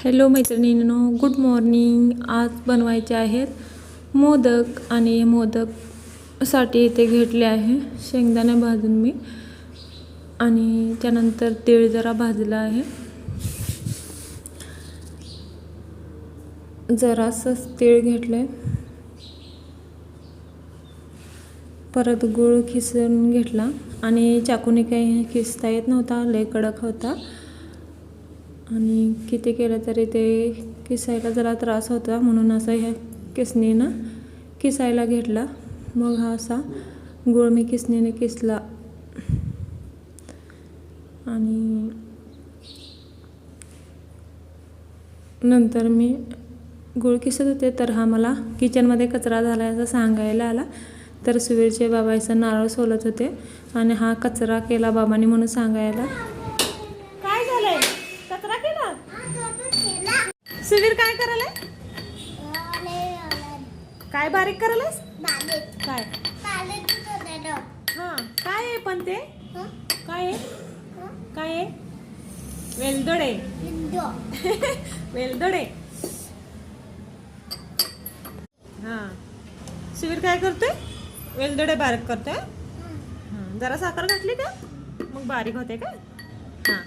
Hello मैत्रिणींनो, good morning. आज बनवायचे आहेत मोदक आणि मोदकसाठी इथे घेतले आहे शेंगदाणे भाजून मी, आणि त्यानंतर तीळ जरा भाजला आहे. जरासंच तीळ घेतले, परत गूळ खिसून घेतला आणि चाकूने काही खिसता येत नव्हता, लय कडक होता आणि किती केलं तरी ते किसायला जरा त्रास होता, म्हणून असं ह्या किसणीनं किसायला घेतला. मग हा असा गूळ मी किसणीने किसला आणि नंतर मी गूळ किसत होते तर हा मला किचनमध्ये कचरा झाला असं सांगायला आला. तर सुवीरचे बाबा असं नारळ सोलत होते आणि हा कचरा केला बाबांनी म्हणून सांगायला. काय झालंय? कचरा केला? सुवीर काय करायलाय? काय बारीक करायलास? काय? हा, काय आहे पण ते? काय आहे? काय आहे? वेलदोडे. वेलदोडे. हा, सुवीर काय करतोय? वेलदोडे बारीक करतोय. जरा साखर घातली का मग बारीक होते का? हा,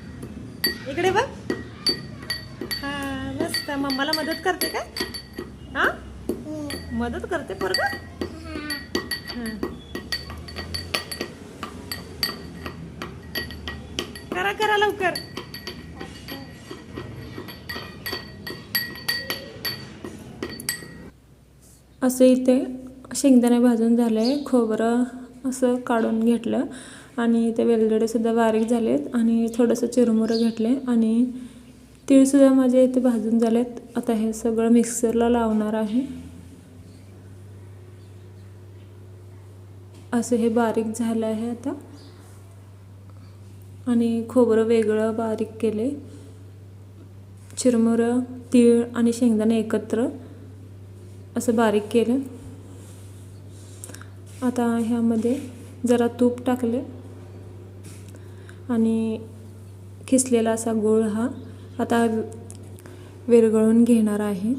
इकडे बघ. हा, मस्त. मम्माला मदत करते का? हा, मदत करते पोरगा. करा करा लवकर. असं इथे शेंगदाणे भाजून झाले, खोबरं असं काढून घेतलं आणि ते वेलदोडे सुद्धा बारीक झालेत आणि थोडंसं चिरमुरं घेतले आणि तीळसुद्धा माझे इथे भाजून झालेत. आता हे सगळं मिक्सरला लावणार आहे. असं हे बारीक झालं आहे आता, आणि खोबरं वेगळं बारीक केले, चिरमुरं, तीळ आणि शेंगदाणे एकत्र असं बारीक केलं. आता ह्यामध्ये जरा तूप टाकले आणि खिसलेला असा गूळ हा आता विरघळून घेणार आहे.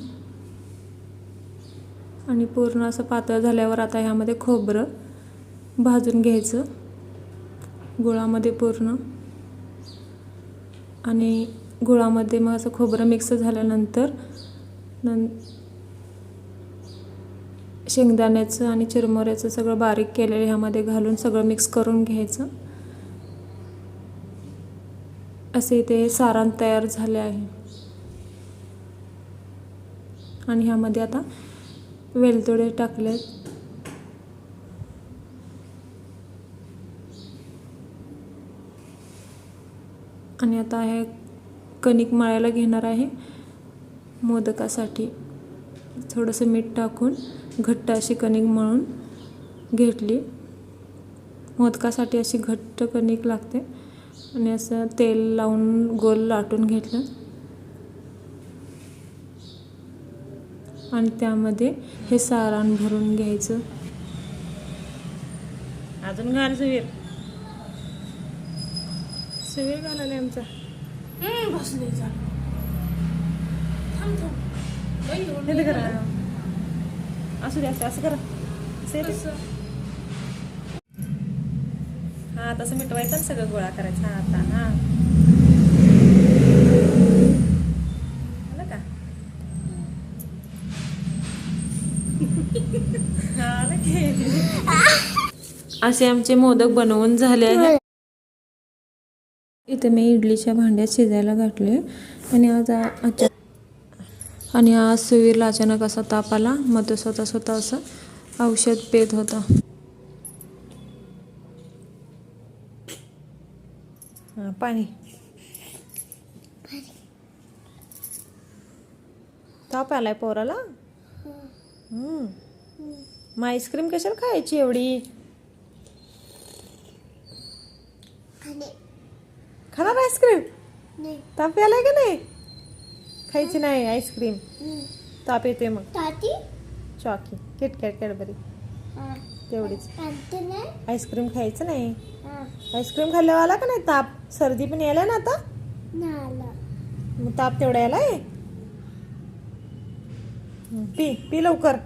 आणि पूर्ण असं पातळ झाल्यावर आता ह्यामध्ये खोबरं भाजून घ्यायचं गुळामध्ये पूर्ण, आणि गुळामध्ये मग असं खोबरं मिक्स झाल्यानंतर शेंगदाण्याचं आणि चिरमुऱ्याचं सगळं बारीक केलेलं ह्यामध्ये घालून सगळं मिक्स करून घ्यायचं. असे ते सारण तयार झाले आहे. आणि ह्यामध्ये आता वेलदोडे टाकलेत आणि आता हे कणिक मळायला घेणार आहे मोदकासाठी. थोडंसं मीठ टाकून घट्ट अशी कणिक मळून घेतली. मोदकासाठी अशी घट्ट कणिक लागते. आणि असं तेल लावून गोल लाटून घेतलं आणि त्यामध्ये हे सारण भरून घ्यायचं. अजून घाल सुवीर. सुवीर घालायला आमचा बसले करा. असू दे, असं करा. हा, तसं मिटवायचं आणि सगळं गोळा करायचा. आता हा का असे आमचे मोदक बनवून झाले आहेत. इथे मी इडलीच्या भांड्यात शिजायला घातले आणि आज सुवीरला अचानक असा ताप आला. मग तो स्वतः असं औषध पेत होता. पाणी ताप आलाय पोराला. मग आईस्क्रीम कशाला खायची एवढी? खाणार आईस्क्रीम? ताप आलाय का नाही? खायची नाही आईस्क्रीम, ताप येते. मग चॉकी, किटकॅट, कॅडबरी तेवढीच. आईस्क्रीम खायचं नाही. आईस्क्रीम खाल्ल्यावर आला का नाही ताप? सर्दी पण यायला ना आता. मग ताप तेवढा यायलाय. पी पी लवकर.